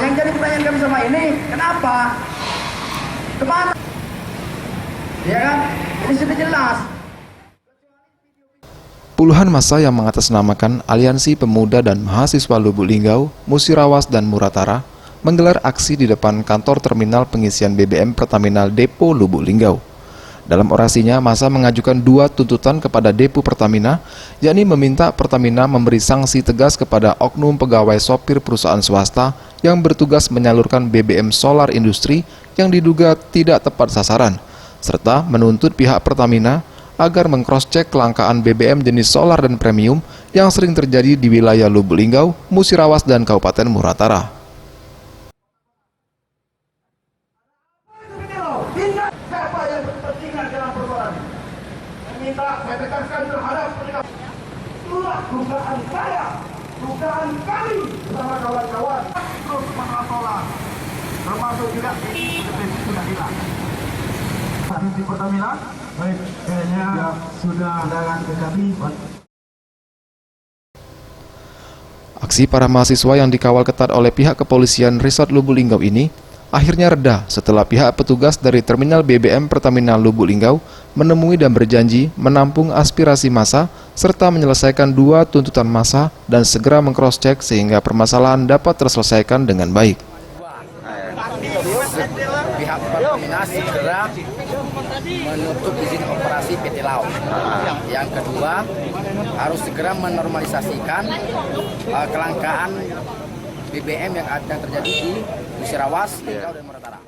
yang jadi pertanyaan kami sama ini, kenapa? Kemana? Ya kan? Ini sudah jelas. Puluhan massa yang mengatasnamakan Aliansi Pemuda dan Mahasiswa Lubuk Linggau, Musirawas dan Muratara menggelar aksi di depan kantor terminal pengisian BBM Pertamina Depo Lubuk Linggau. Dalam orasinya, massa mengajukan dua tuntutan kepada Depo Pertamina, yakni meminta Pertamina memberi sanksi tegas kepada oknum pegawai sopir perusahaan swasta yang bertugas menyalurkan BBM solar industri yang diduga tidak tepat sasaran, serta menuntut pihak Pertamina agar meng-cross-check kelangkaan BBM jenis solar dan premium yang sering terjadi di wilayah Lubuk Linggau, Musirawas, dan Kabupaten Muratara. Siapa yang berkepentingan dalam persoalan ini? Meminta saya tegaskan terhadap itulah dugaan saya, dugaan kami bersama kawan-kawan terus masalah solar, termasuk juga ini sudah hilang. Di Pertamina, baik, kayaknya ya, sudah ke kami. Aksi para mahasiswa yang dikawal ketat oleh pihak kepolisian Resort Lubuk Linggau ini akhirnya reda setelah pihak petugas dari terminal BBM Pertamina Lubuk Linggau menemui dan berjanji menampung aspirasi massa serta menyelesaikan dua tuntutan massa dan segera meng-cross-check sehingga permasalahan dapat terselesaikan dengan baik. Pihak Pertamina segera menutup izin operasi PT Lau. Yang kedua, harus segera menormalisasikan kelangkaan BBM yang ada terjadi di Musirawas, Linggau, dan Muratara.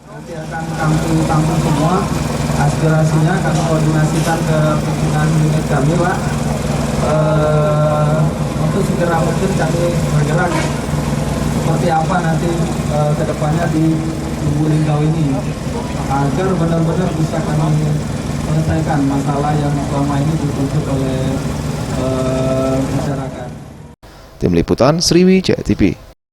Nanti akan tampung semua aspirasinya, kami koordinasikan ke pimpinan unit kami, Pak. Untuk segera mungkin kami bergerak seperti apa nanti ke depannya di Lubuk Linggau ini agar benar-benar bisa kami selesaikan masalah yang selama ini dituntut oleh masyarakat. Tim Liputan Sriwijaya TV.